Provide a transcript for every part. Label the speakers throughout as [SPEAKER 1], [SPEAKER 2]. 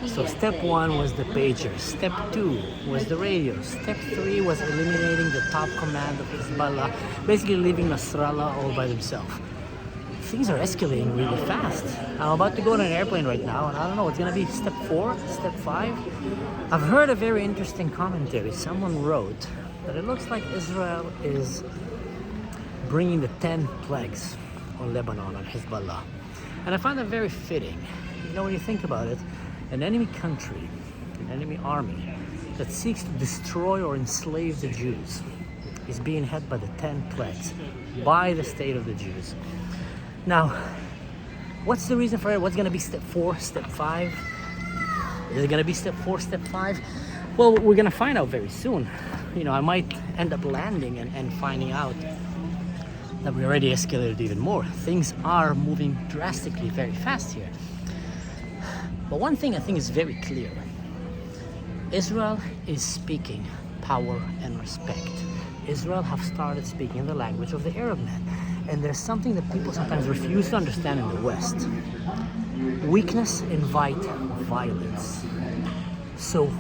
[SPEAKER 1] So step 1 was the pager, step 2 was the radio, step 3 was eliminating the top command of Hezbollah, basically leaving Nasrallah all by themselves. Things are escalating really fast. I'm about to go on an airplane right now, and I don't know what's gonna be step 4, step 5. I've heard a very interesting commentary. Someone wrote that it looks like Israel is bringing the 10 plagues on Lebanon, on Hezbollah. And I find that very fitting. You know, when you think about it, an enemy country, an enemy army that seeks to destroy or enslave the Jews is being hit by the 10 plagues, by the state of the Jews. Now, what's the reason for it? What's gonna be step 4, step 5? Is it gonna be step 4, step 5? Well, we're gonna find out very soon. You know, I might end up landing and finding out that we already escalated even more. Things are moving drastically very fast here. But one thing I think is very clear. Israel is speaking power and respect. Israel have started speaking the language of the Arab man. And there's something that people sometimes refuse to understand in the West. Weakness invites violence. So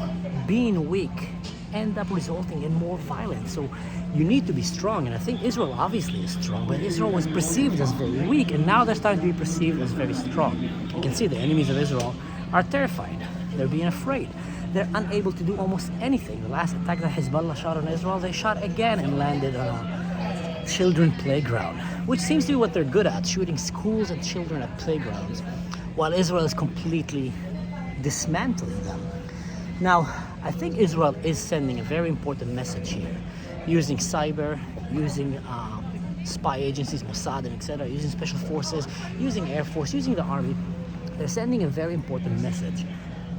[SPEAKER 1] being weak ends up resulting in more violence. So you need to be strong. And I think Israel obviously is strong, but Israel was perceived as very weak, and now they're starting to be perceived as very strong. You can see the enemies of Israel are terrified. They're being afraid. They're unable to do almost anything. The last attack that Hezbollah shot on Israel, they shot again and landed on a children playground, which seems to be what they're good at, shooting schools and children at playgrounds, while Israel is completely dismantling them. Now, I think Israel is sending a very important message here, using cyber, using spy agencies, Mossad and etc., using special forces, using Air Force, using the army. They're sending a very important message,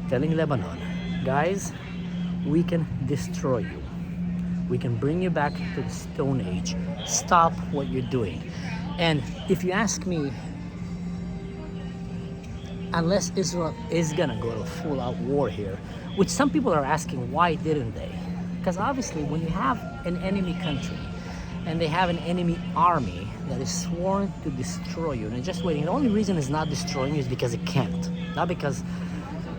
[SPEAKER 1] telling Lebanon, guys, we can destroy you. We can bring you back to the Stone Age. Stop what you're doing. And if you ask me, unless Israel is gonna go to full-out war here, which some people are asking, why didn't they? Because obviously when you have an enemy country and they have an enemy army that is sworn to destroy you and it's just waiting, the only reason it's not destroying you is because it can't, not because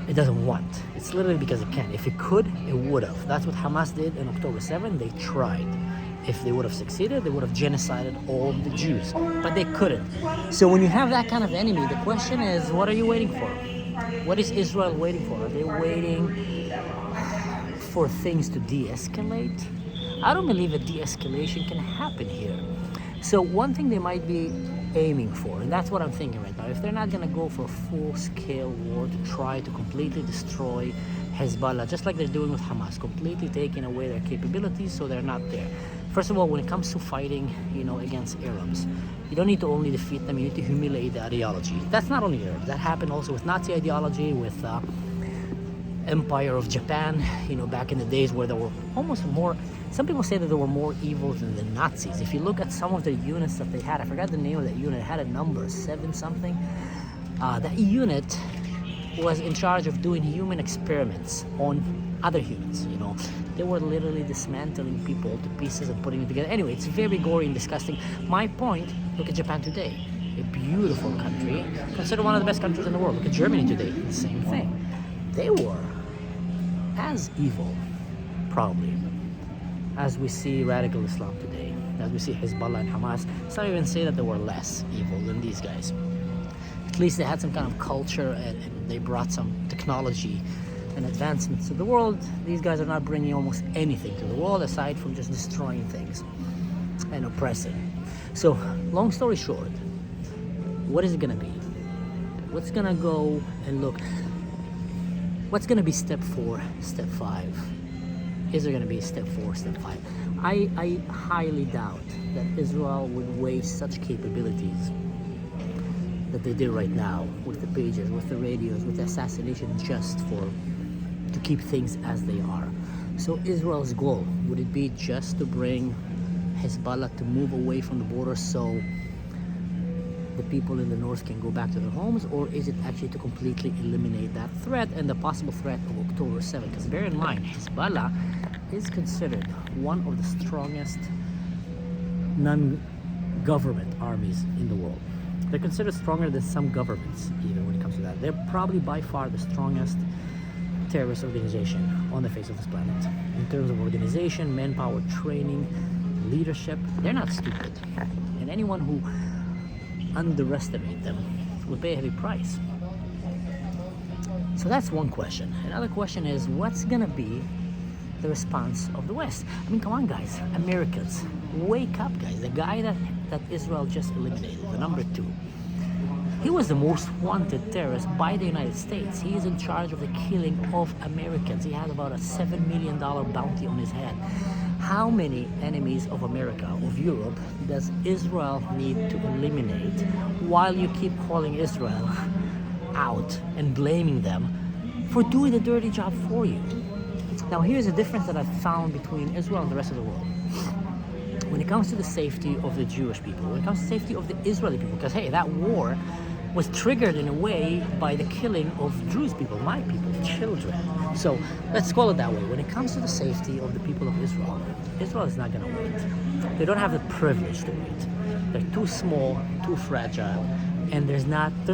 [SPEAKER 1] it doesn't want. It's literally because it can't. If it could, it would have. That's what Hamas did on October 7. They tried. If they would have succeeded, they would have genocided all the Jews, but they couldn't. So when you have that kind of enemy, the question is, what are you waiting for? What is Israel waiting for? Are they waiting for things to de-escalate? I don't believe a de-escalation can happen here. So one thing they might be aiming for, and that's what I'm thinking right now, if they're not going to go for a full-scale war to try to completely destroy Hezbollah, just like they're doing with Hamas, completely taking away their capabilities so they're not there. First of all, when it comes to fighting, you know, against Arabs, you don't need to only defeat them, you need to humiliate the ideology. That's not only Arabs. That happened also with Nazi ideology, with Empire of Japan, you know, back in the days where there were almost more, some people say that there were more evil than the Nazis. If you look at some of the units that they had, I forgot the name of that unit, it had a number, 7 something. That unit was in charge of doing human experiments on other humans, you know. They were literally dismantling people to pieces and putting them together. Anyway, it's very gory and disgusting. My point, look at Japan today. A beautiful country, considered one of the best countries in the world. Look at Germany today, the same thing. They were as evil, probably, as we see radical Islam today, as we see Hezbollah and Hamas. Some even say that they were less evil than these guys. At least they had some kind of culture and they brought some technology and advancements to the world. These guys are not bringing almost anything to the world aside from just destroying things and oppressing. So, long story short, what is it gonna be? What's gonna go and look? What's gonna be step 4, step 5? Is there gonna be step 4, step 5? I highly doubt that Israel would waste such capabilities that they did right now with the pages, with the radios, with the assassinations, just to keep things as they are. So Israel's goal, would it be just to bring Hezbollah to move away from the border so the people in the north can go back to their homes, or is it actually to completely eliminate that threat and the possible threat of October 7? Because bear in mind, Hezbollah is considered one of the strongest non-government armies in the world. They're considered stronger than some governments, even when it comes to you that. They're probably by far the strongest terrorist organization on the face of this planet. In terms of organization, manpower, training, leadership, they're not stupid. And anyone who underestimates them will pay a heavy price. So that's one question. Another question is, what's gonna be the response of the West? I mean, come on, guys, Americans, wake up, guys. The guy that Israel just eliminated, the number 2, he was the most wanted terrorist by the United States. He is in charge of the killing of Americans. He has about a $7 million bounty on his head. How many enemies of America, of Europe, does Israel need to eliminate while you keep calling Israel out and blaming them for doing the dirty job for you? Now, here's a difference that I've found between Israel and the rest of the world. When it comes to the safety of the Jewish people, when it comes to the safety of the Israeli people, because hey, that war was triggered in a way by the killing of Jewish people, my people, children. So let's call it that way. When it comes to the safety of the people of Israel, Israel is not going to wait. They don't have the privilege to wait. They're too small, too fragile, and there's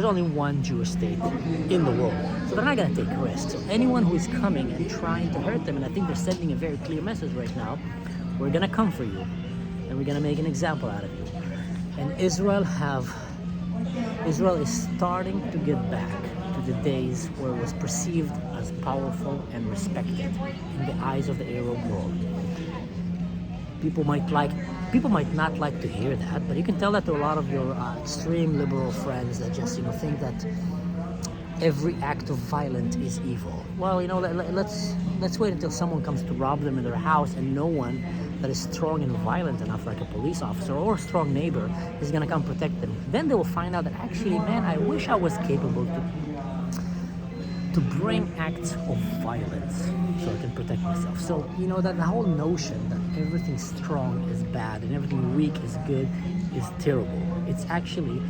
[SPEAKER 1] only one Jewish state in the world. So they're not going to take risks. So anyone who is coming and trying to hurt them, and I think they're sending a very clear message right now, we're going to come for you, and we're going to make an example out of you. And Israel is starting to get back to the days where it was perceived as powerful and respected in the eyes of the Arab world. People might not like to hear that, but you can tell that to a lot of your extreme liberal friends that just think that every act of violence is evil. Well, let's wait until someone comes to rob them in their house, and no one that is strong and violent enough, like a police officer or a strong neighbor, is gonna come protect them. Then they will find out that actually, man, I wish I was capable to bring acts of violence so I can protect myself. So that the whole notion that everything strong is bad and everything weak is good is terrible. It's actually,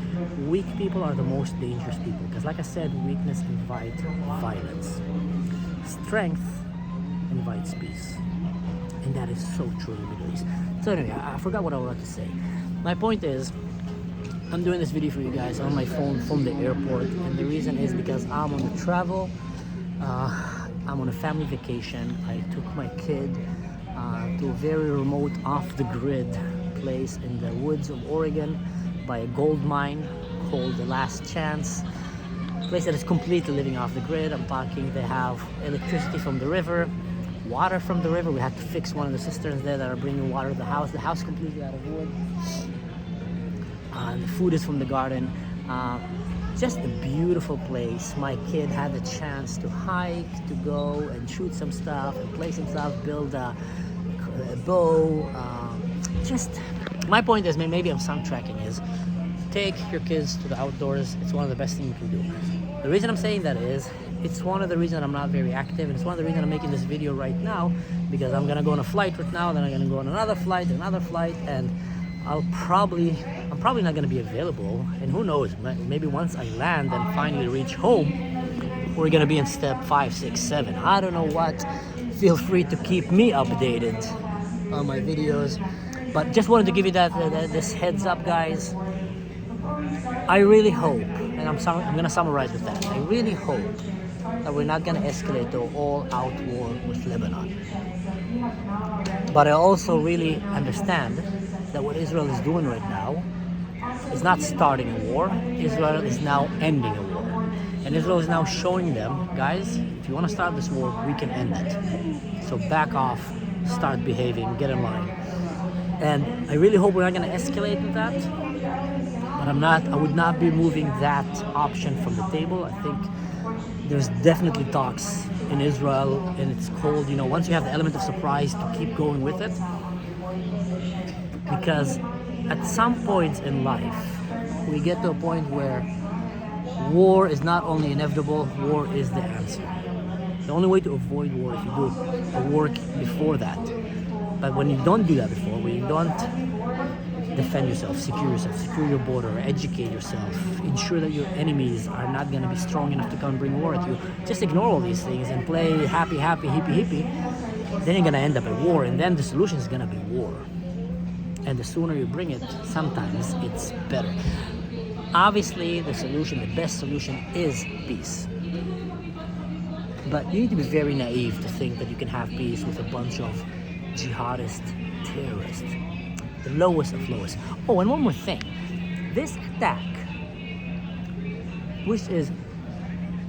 [SPEAKER 1] weak people are the most dangerous people, because like I said, weakness invites violence. Strength invites peace. And that is so true in the Middle East. So anyway, I forgot what I wanted to say. My point is, I'm doing this video for you guys on my phone from the airport, and the reason is because I'm on the travel. I'm on a family vacation. I took my kid to a very remote, off-the-grid place in the woods of Oregon by a gold mine called The Last Chance. A place that is completely living off the grid. I'm talking, they have electricity from the river, water from the river. We had to fix one of the cisterns there that are bringing water to the house completely out of wood. The food is from the garden. Just a beautiful place. My kid had the chance to hike, to go and shoot some stuff and play some stuff, build a bow. My point is, maybe I'm soundtracking, is take your kids to the outdoors. It's one of the best things you can do. The reason I'm saying that is, it's one of the reasons I'm not very active, and it's one of the reasons I'm making this video right now, because I'm gonna go on a flight right now, then I'm gonna go on another flight, and I'm probably not gonna be available. And who knows, maybe once I land and finally reach home, we're gonna be in step 5, 6, 7. I don't know what. Feel free to keep me updated on my videos, but just wanted to give you this heads up, guys. I really hope, and I'm gonna summarize with that. I really hope that we're not gonna escalate to an all-out war with Lebanon. But I also really understand that what Israel is doing right now is not starting a war. Israel is now ending a war. And Israel is now showing them, guys, if you want to start this war, we can end it. So back off, start behaving, get in line. And I really hope we're not going to escalate with that. But I would not be moving that option from the table. I think there's definitely talks in Israel, and it's called, once you have the element of surprise, to keep going with it. Because at some points in life, we get to a point where war is not only inevitable, war is the answer. The only way to avoid war is if you do the work before that. But when you don't do that before, when you don't defend yourself, secure your border, educate yourself, ensure that your enemies are not going to be strong enough to come and bring war at you, just ignore all these things and play happy, hippie, then you're going to end up at war, and then the solution is going to be war. And the sooner you bring it, sometimes it's better. Obviously, the solution, the best solution is peace. But you need to be very naive to think that you can have peace with a bunch of jihadist terrorists. The lowest of lowest. Oh, and one more thing. This attack, which is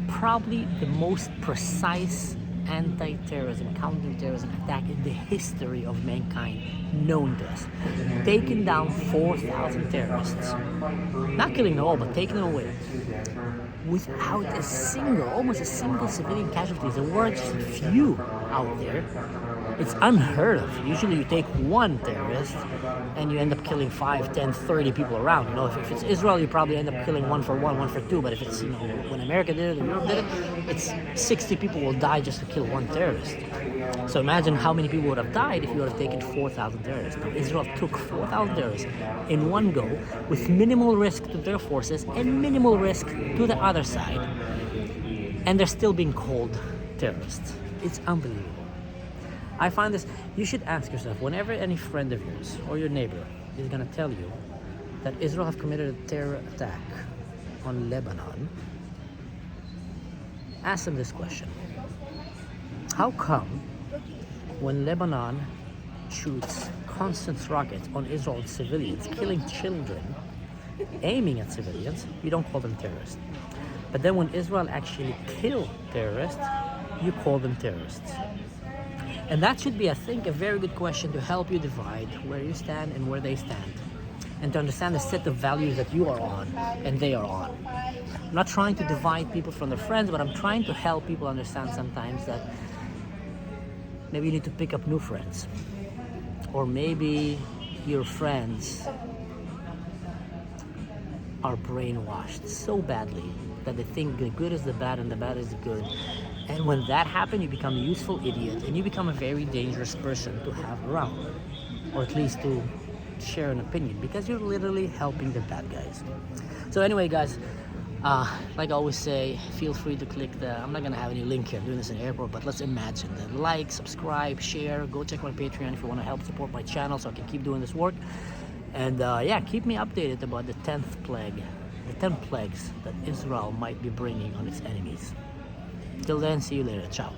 [SPEAKER 1] probably the most precise anti-terrorism, counter-terrorism attack in the history of mankind known to us. Taking down 4,000 terrorists. Not killing them all, but taking them away. Without almost a single civilian casualty. There were just a few out there. It's unheard of. Usually you take one terrorist and you end up killing 5, 10, 30 people around. You know, if it's Israel, you probably end up killing one for two. But if it's, you know, when America did it or Europe did it, it's 60 people will die just to kill one terrorist. So imagine how many people would have died if you would have taken 4,000 terrorists. Now, Israel took 4,000 terrorists in one go with minimal risk to their forces and minimal risk to the other side. And they're still being called terrorists. It's unbelievable. I find this, you should ask yourself, whenever any friend of yours or your neighbor is going to tell you that Israel have committed a terror attack on Lebanon, ask them this question. How come when Lebanon shoots constant rockets on Israel civilians, killing children, aiming at civilians, you don't call them terrorists? But then when Israel actually kill terrorists, you call them terrorists. And that should be, I think, a very good question to help you divide where you stand and where they stand, and to understand the set of values that you are on and they are on. I'm not trying to divide people from their friends, but I'm trying to help people understand sometimes that maybe you need to pick up new friends, or maybe your friends are brainwashed so badly that they think the good is the bad and the bad is the good. And when that happens, you become a useful idiot and you become a very dangerous person to have around, or at least to share an opinion, because you're literally helping the bad guys. So anyway, guys, like I always say, feel free to click I'm not gonna have any link here, I'm doing this in the airport, but let's imagine that. Like, subscribe, share, go check my Patreon if you want to help support my channel so I can keep doing this work. And yeah, keep me updated about the 10th plague, the 10 plagues that Israel might be bringing on its enemies. Till then, see you later. Ciao.